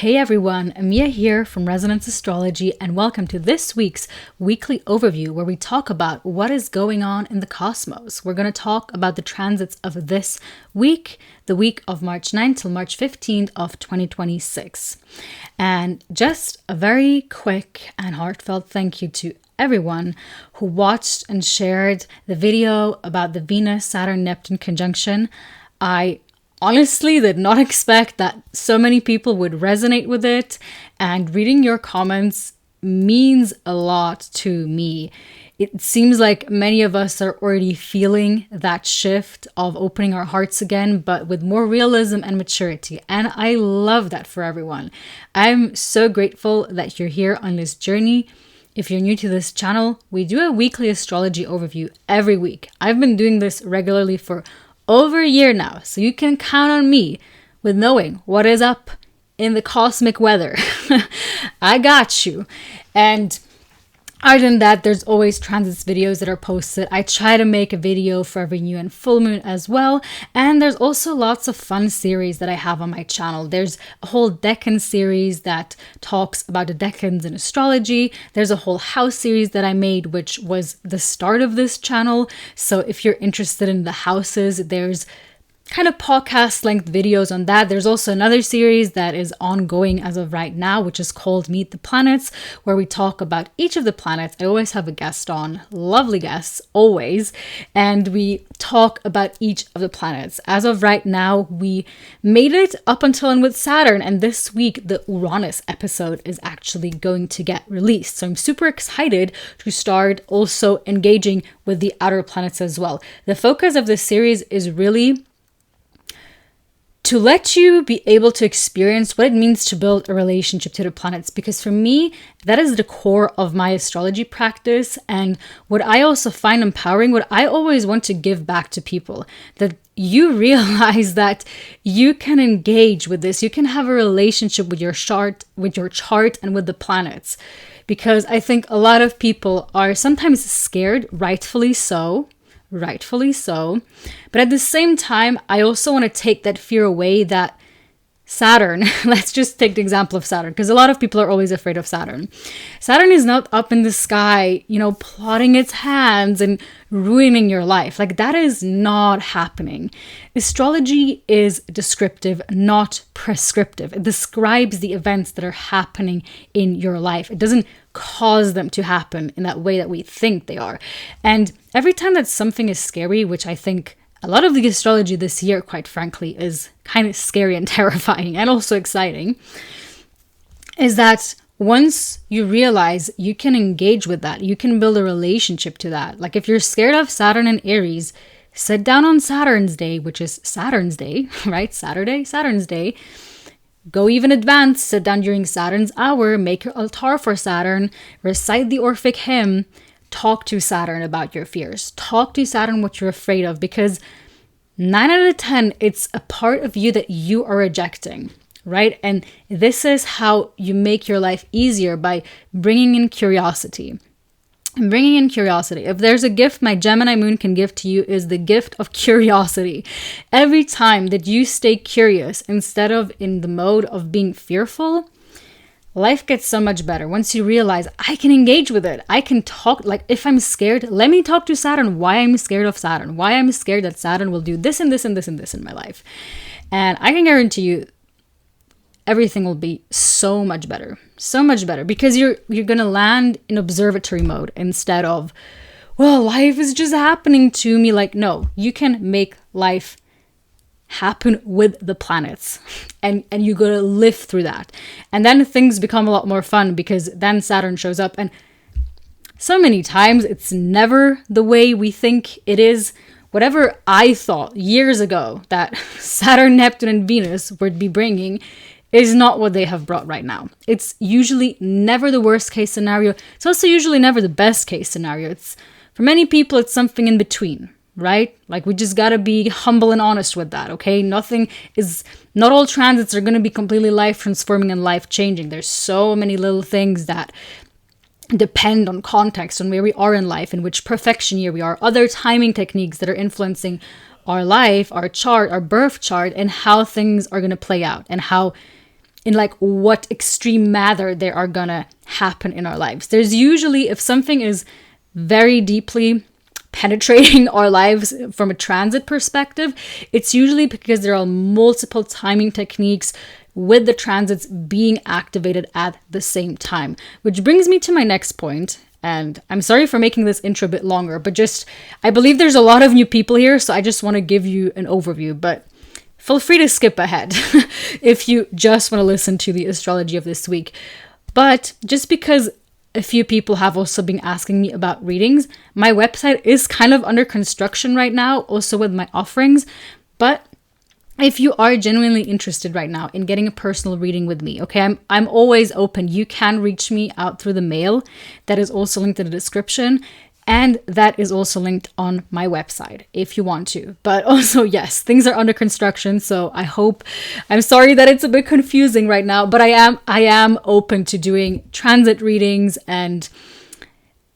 Hey everyone, Mia here from Resonance Astrology, and welcome to this week's weekly overview where we talk about what is going on in the cosmos. We're going to talk about the transits of this week, the week of March 9th till March 15th of 2026. And just a very quick and heartfelt thank you to everyone who watched and shared the video about the Venus-Saturn-Neptune conjunction. I honestly did not expect that so many people would resonate with it, and reading your comments means a lot to me. It seems like many of us are already feeling that shift of opening our hearts again, but with more realism and maturity. And I love that for everyone. I'm so grateful that you're here on this journey. If you're new to this channel, we do a weekly astrology overview every week. I've been doing this regularly for over a year now, so you can count on me with knowing what is up in the cosmic weather. I got you. And other than that, there's always transits videos that are posted. I try to make a video for every new and full moon as well. And there's also lots of fun series that I have on my channel. There's a whole decan series that talks about the decans in astrology. There's a whole house series that I made, which was the start of this channel. So if you're interested in the houses, there's kind of podcast length videos on that. There's also another series that is ongoing as of right now, which is called Meet the Planets, where we talk about each of the planets. I always have a guest on, lovely guests, always, and we talk about each of the planets. As of right now, we made it up until and with Saturn, and this week the Uranus episode is actually going to get released. So I'm super excited to start also engaging with the outer planets as well. The focus of this series is really to let you be able to experience what it means to build a relationship to the planets. Because for me, that is the core of my astrology practice. And what I also find empowering, what I always want to give back to people, that you realize that you can engage with this. You can have a relationship with your chart and with the planets. Because I think a lot of people are sometimes scared, rightfully so. But at the same time, I also want to take that fear away that Saturn, let's just take the example of Saturn, because a lot of people are always afraid of Saturn. Saturn is not up in the sky, plotting its hands and ruining your life. Like, that is not happening. Astrology is descriptive, not prescriptive. It describes the events that are happening in your life. It doesn't cause them to happen in that way that we think they are. And every time that something is scary, which I think a lot of the astrology this year, quite frankly, is kind of scary and terrifying and also exciting, is that once you realize you can engage with that, you can build a relationship to that. Like, if you're scared of Saturn and Aries, sit down on Saturn's day, which is Saturn's day, right? Saturn's day. Go even advanced, sit down during Saturn's hour, make your altar for Saturn, recite the Orphic hymn, talk to Saturn about your fears. Talk to Saturn what you're afraid of, because 9 out of 10, it's a part of you that you are rejecting, right? And this is how you make your life easier, by bringing in curiosity. If there's a gift my Gemini moon can give to you, is the gift of curiosity. Every time that you stay curious instead of in the mode of being fearful, life gets so much better. Once you realize, I can engage with it. I can talk, like, if I'm scared, let me talk to Saturn why I'm scared of Saturn, why I'm scared that Saturn will do this and this and this and this in my life. And I can guarantee you, everything will be so much better, because you're going to land in observatory mode instead of, well, life is just happening to me. Like, no, you can make life happen with the planets, and you got to live through that. And then things become a lot more fun, because then Saturn shows up, and so many times it's never the way we think it is. Whatever I thought years ago that Saturn, Neptune, and Venus would be bringing is not what they have brought right now. It's usually never the worst case scenario. It's also usually never the best case scenario. It's, for many people, it's something in between, right? Like, we just gotta be humble and honest with that, okay? Not all transits are gonna be completely life transforming and life changing. There's so many little things that depend on context, on where we are in life, in which perfection year we are, other timing techniques that are influencing our life, our chart, our birth chart, and how things are gonna play out, and how in like what extreme manner they are gonna happen in our lives. There's usually, if something is very deeply penetrating our lives from a transit perspective, it's usually because there are multiple timing techniques with the transits being activated at the same time. Which brings me to my next point. And I'm sorry for making this intro a bit longer, but just, I believe there's a lot of new people here, so I just want to give you an overview. But feel free to skip ahead if you just want to listen to the astrology of this week. But just because a few people have also been asking me about readings, my website is kind of under construction right now, also with my offerings. But if you are genuinely interested right now in getting a personal reading with me, okay, I'm always open. You can reach me out through the mail. That is also linked in the description. And that is also linked on my website if you want to. But also, yes, things are under construction. So I'm sorry that it's a bit confusing right now, but I am open to doing transit readings and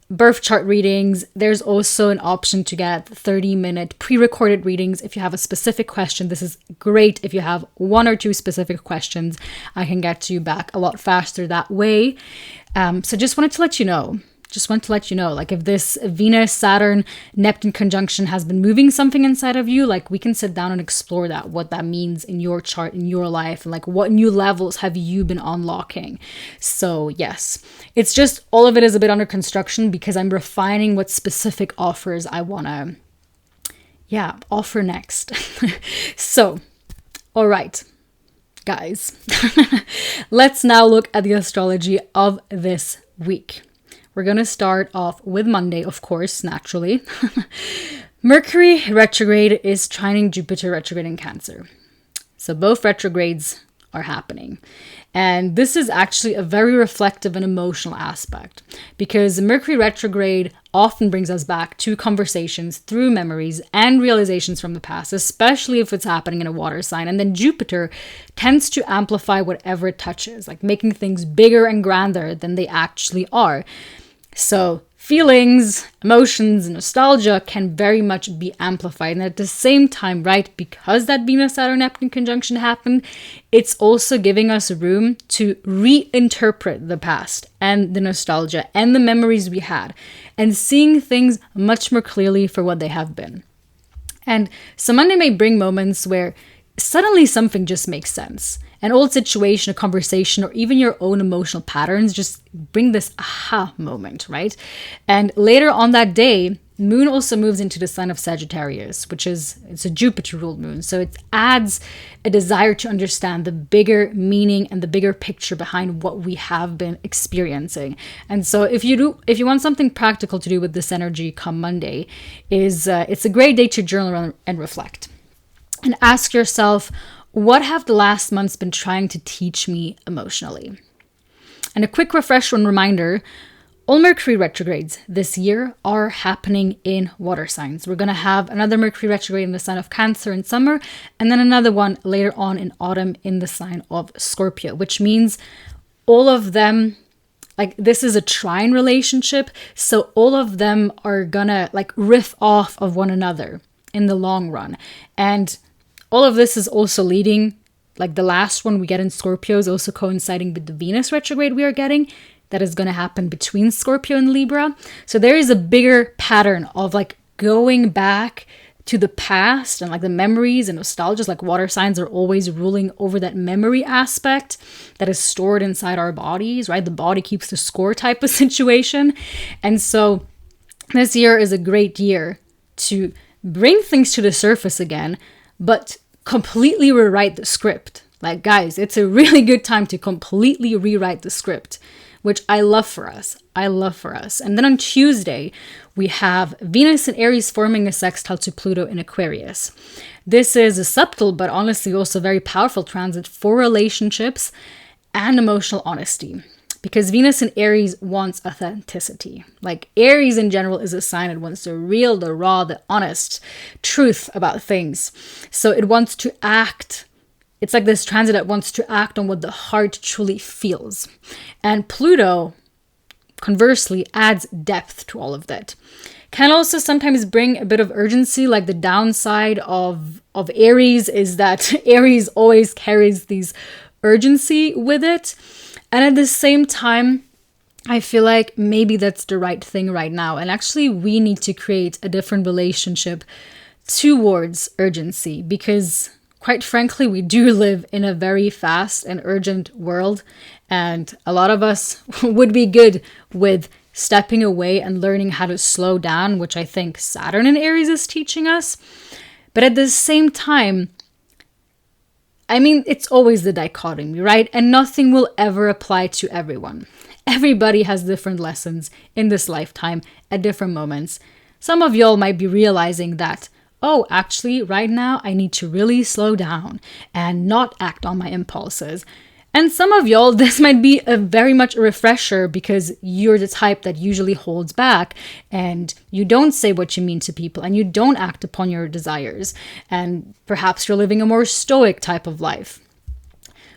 birth chart readings. There's also an option to get 30-minute pre-recorded readings if you have a specific question. This is great if you have one or two specific questions. I can get to you back a lot faster that way. So just wanted to let you know. Like if this Venus, Saturn, Neptune conjunction has been moving something inside of you, like we can sit down and explore that, what that means in your chart, in your life, and like what new levels have you been unlocking. So yes, it's just all of it is a bit under construction because I'm refining what specific offers I want to, offer next. So, all right, guys, let's now look at the astrology of this week. We're going to start off with Monday, of course, naturally. Mercury retrograde is trining Jupiter retrograde in Cancer. So both retrogrades are happening. And this is actually a very reflective and emotional aspect because Mercury retrograde often brings us back to conversations through memories and realizations from the past, especially if it's happening in a water sign. And then Jupiter tends to amplify whatever it touches, like making things bigger and grander than they actually are. So feelings, emotions, nostalgia can very much be amplified. And at the same time, right, because that Venus-Saturn-Neptune conjunction happened, it's also giving us room to reinterpret the past and the nostalgia and the memories we had and seeing things much more clearly for what they have been. And so Monday may bring moments where suddenly something just makes sense. An old situation, a conversation, or even your own emotional patterns just bring this aha moment, right? And later on that day, Moon also moves into the sign of Sagittarius, it's a Jupiter-ruled moon. So it adds a desire to understand the bigger meaning and the bigger picture behind what we have been experiencing. And so if you want something practical to do with this energy come Monday, it's a great day to journal and reflect. And ask yourself, what have the last months been trying to teach me emotionally? And a quick refresher and reminder, all Mercury retrogrades this year are happening in water signs. We're going to have another Mercury retrograde in the sign of Cancer in summer, and then another one later on in autumn in the sign of Scorpio, which means all of them, like this is a trine relationship, so all of them are gonna like riff off of one another in the long run. And all of this is also leading, like the last one we get in Scorpio is also coinciding with the Venus retrograde we are getting. That is going to happen between Scorpio and Libra. So there is a bigger pattern of like going back to the past and like the memories and nostalgias, like water signs are always ruling over that memory aspect that is stored inside our bodies, right? The body keeps the score type of situation. And so this year is a great year to bring things to the surface again, but completely rewrite the script. Like, guys, it's a really good time to completely rewrite the script, which I love for us. And then on Tuesday, we have Venus and Aries forming a sextile to Pluto in Aquarius. This is a subtle, but honestly also very powerful transit for relationships and emotional honesty. Because Venus in Aries wants authenticity. Like Aries in general is a sign that wants the real, the raw, the honest truth about things. So it wants to act. It's like this transit that wants to act on what the heart truly feels. And Pluto, conversely, adds depth to all of that. Can also sometimes bring a bit of urgency, like the downside of Aries is that Aries always carries these urgency with it. And at the same time, I feel like maybe that's the right thing right now. And actually, we need to create a different relationship towards urgency, because quite frankly, we do live in a very fast and urgent world. And a lot of us would be good with stepping away and learning how to slow down, which I think Saturn in Aries is teaching us. But at the same time, I mean, it's always the dichotomy, right? And nothing will ever apply to everyone. Everybody has different lessons in this lifetime at different moments. Some of y'all might be realizing that, oh, actually, right now, I need to really slow down and not act on my impulses. And some of y'all, this might be very much a refresher, because you're the type that usually holds back and you don't say what you mean to people and you don't act upon your desires. And perhaps you're living a more stoic type of life.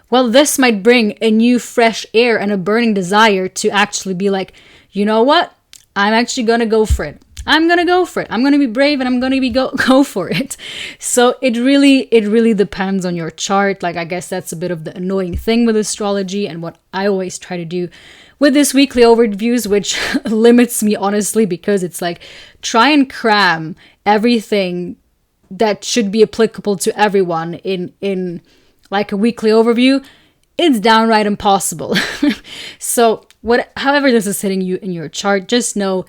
Well, this might bring a new fresh air and a burning desire to actually be like, you know what? I'm actually going to go for it. I'm going to go for it. I'm going to be brave and I'm going to be go for it. So it really depends on your chart. Like, I guess that's a bit of the annoying thing with astrology, and what I always try to do with this weekly overviews, which limits me honestly, because it's like, try and cram everything that should be applicable to everyone in like a weekly overview. It's downright impossible. So however this is hitting you in your chart, just know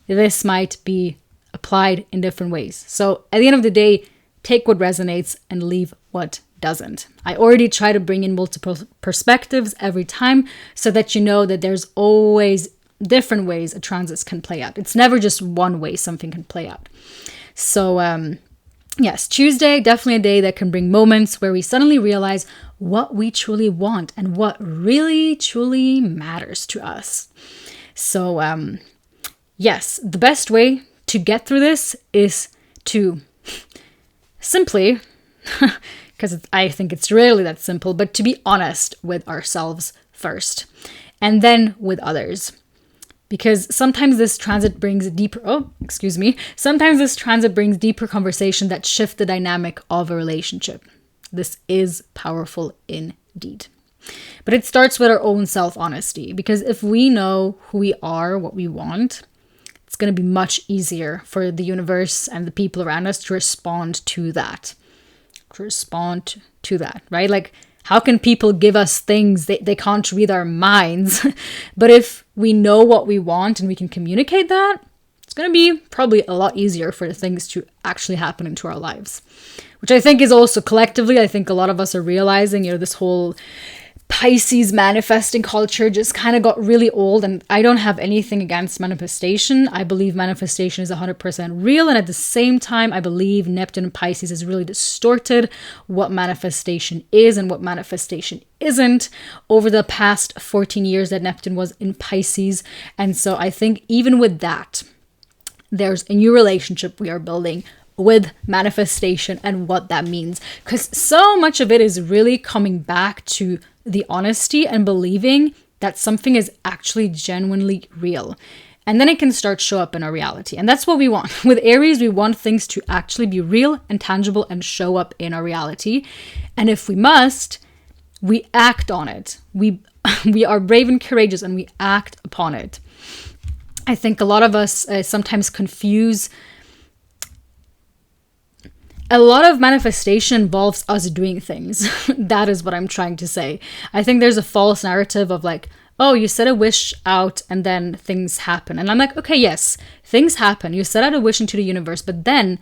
this might be applied in different ways. So at the end of the day, take what resonates and leave what doesn't. I already try to bring in multiple perspectives every time, so that you know that there's always different ways a transit can play out. It's never just one way something can play out. So yes, Tuesday, definitely a day that can bring moments where we suddenly realize what we truly want and what really truly matters to us. So yes, the best way to get through this is to simply, because I think it's rarely that simple, but to be honest with ourselves first, and then with others. Because sometimes this transit brings sometimes this transit brings deeper conversation that shift the dynamic of a relationship. This is powerful indeed. But it starts with our own self-honesty, because if we know who we are, what we want, it's going to be much easier for the universe and the people around us to respond to that. Right? Like, how can people give us things? They can't read our minds. But if we know what we want and we can communicate that, it's going to be probably a lot easier for the things to actually happen into our lives. Which I think is also collectively, I think a lot of us are realizing, this whole Pisces manifesting culture just kind of got really old. And I don't have anything against manifestation. I believe manifestation is 100% real. And at the same time, I believe Neptune and Pisces has really distorted what manifestation is and what manifestation isn't over the past 14 years that Neptune was in Pisces. And so I think even with that, there's a new relationship we are building with manifestation and what that means. Because so much of it is really coming back to the honesty and believing that something is actually genuinely real. And then it can start show up in our reality. And that's what we want. With Aries, we want things to actually be real and tangible and show up in our reality. And if we must, we act on it. We are brave and courageous and we act upon it. I think a lot of us sometimes confuse. A lot of manifestation involves us doing things. That is what I'm trying to say. I think there's a false narrative of like, oh, you set a wish out and then things happen. And I'm like, okay, yes, things happen. You set out a wish into the universe, but then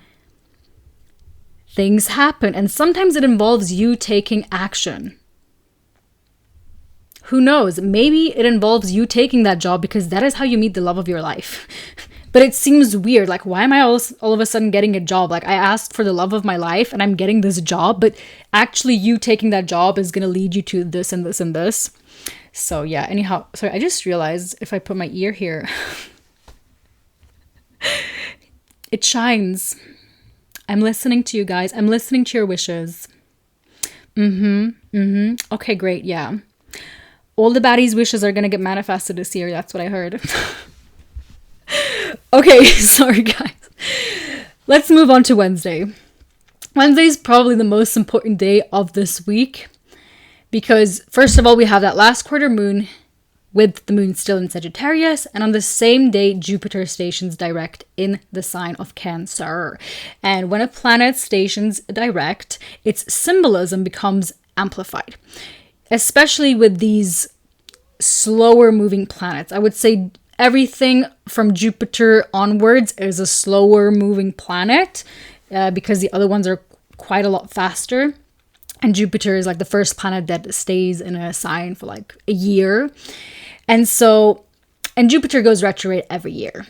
things happen. And sometimes it involves you taking action. Who knows? Maybe it involves you taking that job because that is how you meet the love of your life. But it seems weird. Like, why am I all of a sudden getting a job? Like, I asked for the love of my life and I'm getting this job, but actually you taking that job is going to lead you to this and this and this. So yeah, anyhow, sorry, I just realized if I put my ear here, it shines. I'm listening to you guys. I'm listening to your wishes. Okay, great. Yeah. All the baddies' wishes are going to get manifested this year. That's what I heard. Okay, sorry guys. Let's move on to Wednesday. Wednesday is probably the most important day of this week Because first of all, we have that last quarter moon with the moon still in Sagittarius, and on the same day, Jupiter stations direct in the sign of Cancer. And when a planet stations direct, its symbolism becomes amplified, especially with these slower moving planets. I would say everything from Jupiter onwards is a slower moving planet because the other ones are quite a lot faster. And Jupiter is like the first planet that stays in a sign for like a year. And Jupiter goes retrograde every year.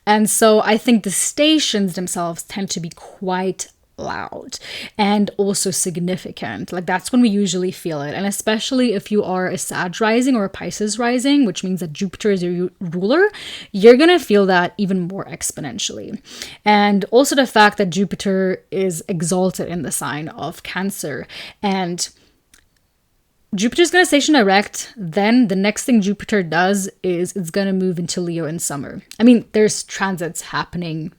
And so I think the stations themselves tend to be quite loud and also significant. Like that's when we usually feel it. And especially if you are a Sag rising or a Pisces rising, which means that Jupiter is your ruler, you're going to feel that even more exponentially. And also the fact that Jupiter is exalted in the sign of Cancer, and Jupiter's going to station direct. Then the next thing Jupiter does is it's going to move into Leo in summer. I mean, there's transits happening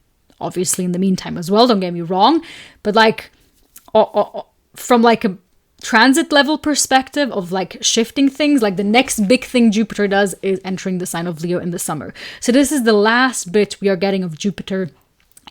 obviously in the meantime as well, don't get me wrong, but like from like a transit level perspective of like shifting things, like the next big thing Jupiter does is entering the sign of Leo in the summer. So this is the last bit we are getting of Jupiter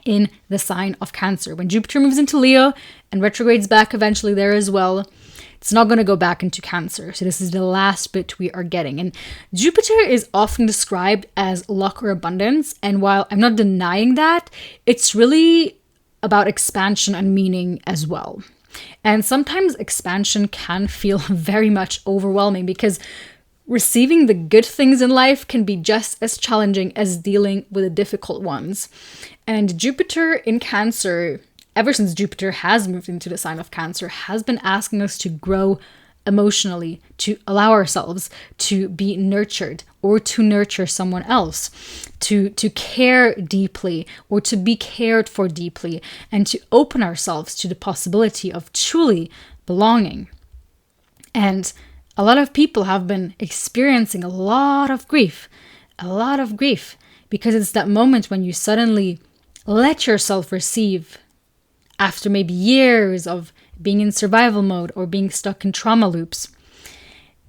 in the sign of Cancer. When Jupiter moves into Leo and retrogrades back eventually there as well, it's not going to go back into Cancer. So this is the last bit we are getting. And Jupiter is often described as luck or abundance. And while I'm not denying that, it's really about expansion and meaning as well. And sometimes expansion can feel very much overwhelming because receiving the good things in life can be just as challenging as dealing with the difficult ones. And Jupiter in Cancer, ever since Jupiter has moved into the sign of Cancer, has been asking us to grow emotionally, to allow ourselves to be nurtured or to nurture someone else, to care deeply or to be cared for deeply, and to open ourselves to the possibility of truly belonging. And a lot of people have been experiencing a lot of grief, because it's that moment when you suddenly let yourself receive after maybe years of being in survival mode or being stuck in trauma loops,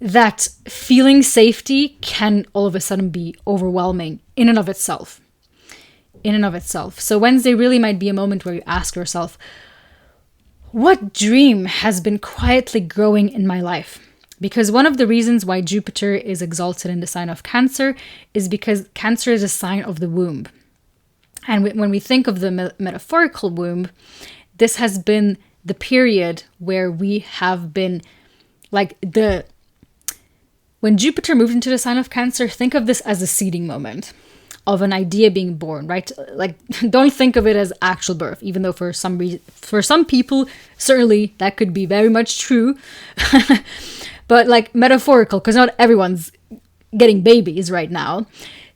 that feeling safety can all of a sudden be overwhelming in and of itself. So Wednesday really might be a moment where you ask yourself, what dream has been quietly growing in my life? Because one of the reasons why Jupiter is exalted in the sign of Cancer is because Cancer is a sign of the womb. And when we think of the metaphorical womb, this has been the period where we have been when Jupiter moved into the sign of Cancer, think of this as a seeding moment of an idea being born, right? Like, don't think of it as actual birth, even though for some people, certainly that could be very much true. But like metaphorical, because not everyone's getting babies right now.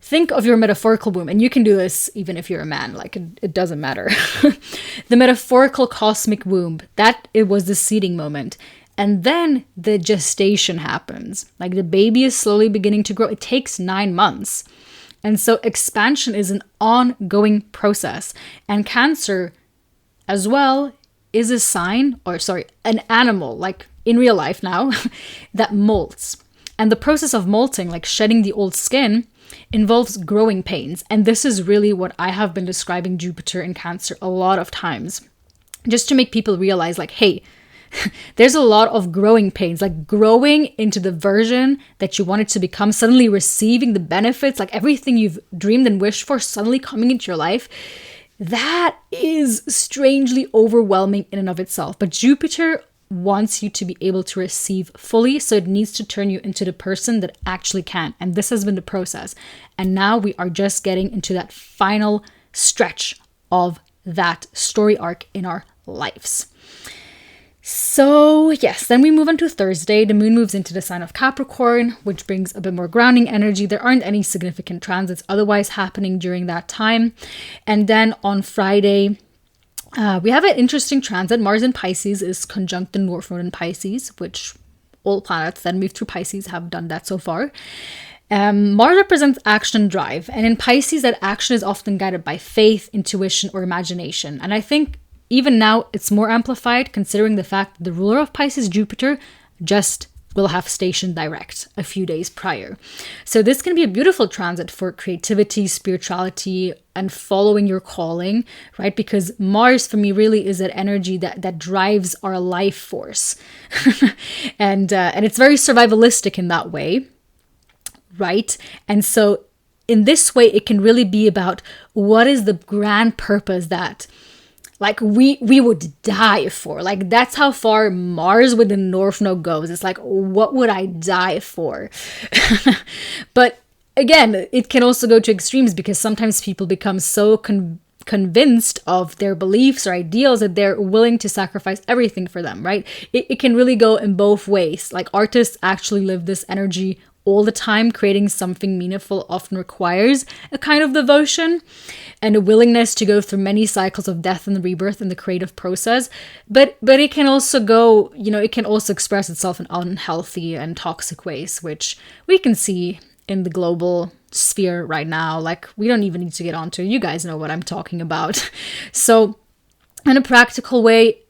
Think of your metaphorical womb, and you can do this even if you're a man, like it doesn't matter. The metaphorical cosmic womb, that it was the seeding moment. And then the gestation happens. Like the baby is slowly beginning to grow. It takes 9 months. And so expansion is an ongoing process. And Cancer as well is an animal, like in real life now, that molts. And the process of molting, like shedding the old skin, involves growing pains. And this is really what I have been describing Jupiter in Cancer a lot of times. Just to make people realize, like, hey, there's a lot of growing pains, like growing into the version that you wanted to become, suddenly receiving the benefits, like everything you've dreamed and wished for suddenly coming into your life. That is strangely overwhelming in and of itself. But Jupiter wants you to be able to receive fully, so it needs to turn you into the person that actually can. And this has been the process. And now we are just getting into that final stretch of that story arc in our lives. So yes, then we move on to Thursday. The moon moves into the sign of Capricorn, which brings a bit more grounding energy. There aren't any significant transits otherwise happening during that time. And then on Friday, we have an interesting transit. Mars in Pisces is conjunct the North Node in Pisces, which all planets that move through Pisces have done that so far. Mars represents action and drive. And in Pisces, that action is often guided by faith, intuition, or imagination. And I think even now, it's more amplified considering the fact that the ruler of Pisces, Jupiter, just will have station direct a few days prior. So this can be a beautiful transit for creativity, spirituality, and following your calling, right? Because Mars for me really is that energy that drives our life force. and it's very survivalistic in that way, right? And so in this way, it can really be about what is the grand purpose that like we would die for. Like that's how far Mars with the North Node goes. It's like, what would I die for? But again, it can also go to extremes because sometimes people become so convinced of their beliefs or ideals that they're willing to sacrifice everything for them, right? It can really go in both ways. Like artists actually live this energy all the time. Creating something meaningful often requires a kind of devotion and a willingness to go through many cycles of death and rebirth in the creative process. But it can also go, it can also express itself in unhealthy and toxic ways, which we can see in the global sphere right now. Like we don't even need to get onto, you guys know what I'm talking about. So in a practical way,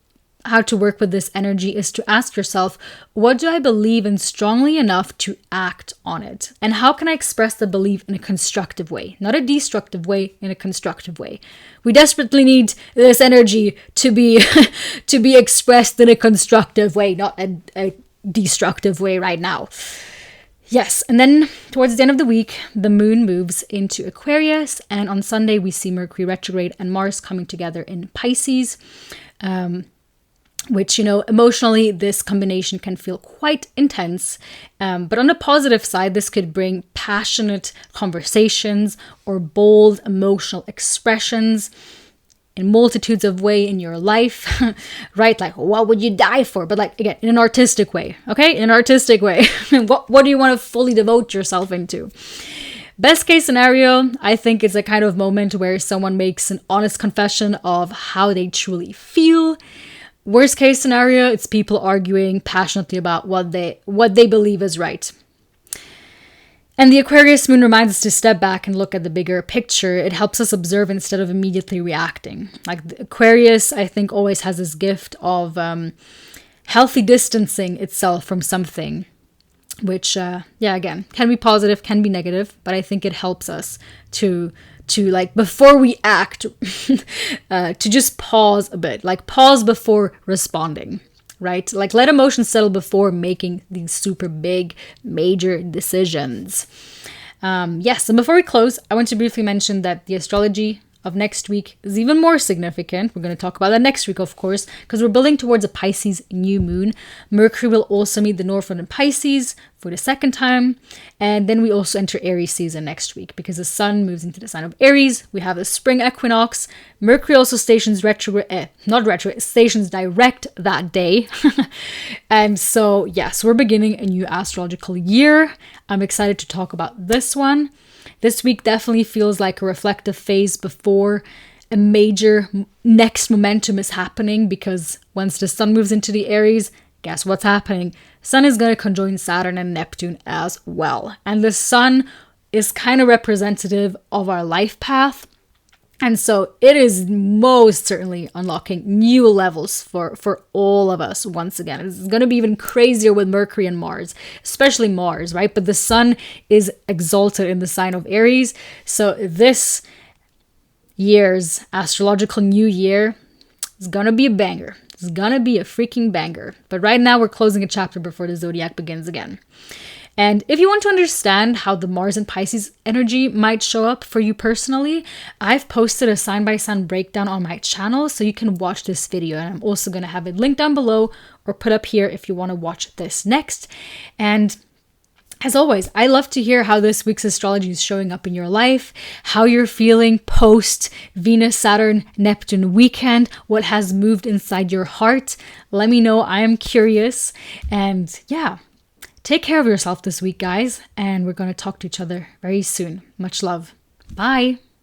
how to work with this energy is to ask yourself, what do I believe in strongly enough to act on it? And how can I express the belief in a constructive way? Not a destructive way, in a constructive way. We desperately need this energy to be to be expressed in a constructive way, not a destructive way right now. Yes, and then towards the end of the week, the moon moves into Aquarius, and on Sunday we see Mercury retrograde and Mars coming together in Pisces. Which, emotionally, this combination can feel quite intense. But on the positive side, this could bring passionate conversations or bold emotional expressions in multitudes of ways in your life, right? Like, what would you die for? But like, again, in an artistic way, okay? In an artistic way. What do you want to fully devote yourself into? Best case scenario, I think, is a kind of moment where someone makes an honest confession of how they truly feel. Worst case scenario, it's people arguing passionately about what they believe is right. And the Aquarius moon reminds us to step back and look at the bigger picture. It helps us observe instead of immediately reacting. Like the Aquarius, I think, always has this gift of healthy distancing itself from something, which, again, can be positive, can be negative, but I think it helps us to like, before we act, to just pause a bit, like pause before responding, right? Like let emotions settle before making these super big, major decisions. Yes, and before we close, I want to briefly mention that the astrology of next week is even more significant. We're going to talk about that next week, of course, because we're building towards a Pisces new moon. Mercury will also meet the North Node in Pisces for the second time. And then we also enter Aries season next week because the sun moves into the sign of Aries. We have the spring equinox. Mercury also stations stations direct that day. And so, yes, we're beginning a new astrological year. I'm excited to talk about this one. This week definitely feels like a reflective phase before a major next momentum is happening, because once the sun moves into the Aries, guess what's happening? Sun is going to conjoin Saturn and Neptune as well. And the sun is kind of representative of our life path. And so it is most certainly unlocking new levels for all of us once again. It's going to be even crazier with Mercury and Mars, especially Mars, right? But the sun is exalted in the sign of Aries. So this year's astrological new year is going to be a banger. It's going to be a freaking banger. But right now we're closing a chapter before the zodiac begins again. And if you want to understand how the Mars and Pisces energy might show up for you personally, I've posted a sign-by-sign breakdown on my channel, so you can watch this video. And I'm also going to have it linked down below or put up here if you want to watch this next. And as always, I love to hear how this week's astrology is showing up in your life, how you're feeling post Venus, Saturn, Neptune weekend, what has moved inside your heart. Let me know. I am curious. And yeah. Take care of yourself this week, guys, and we're going to talk to each other very soon. Much love. Bye.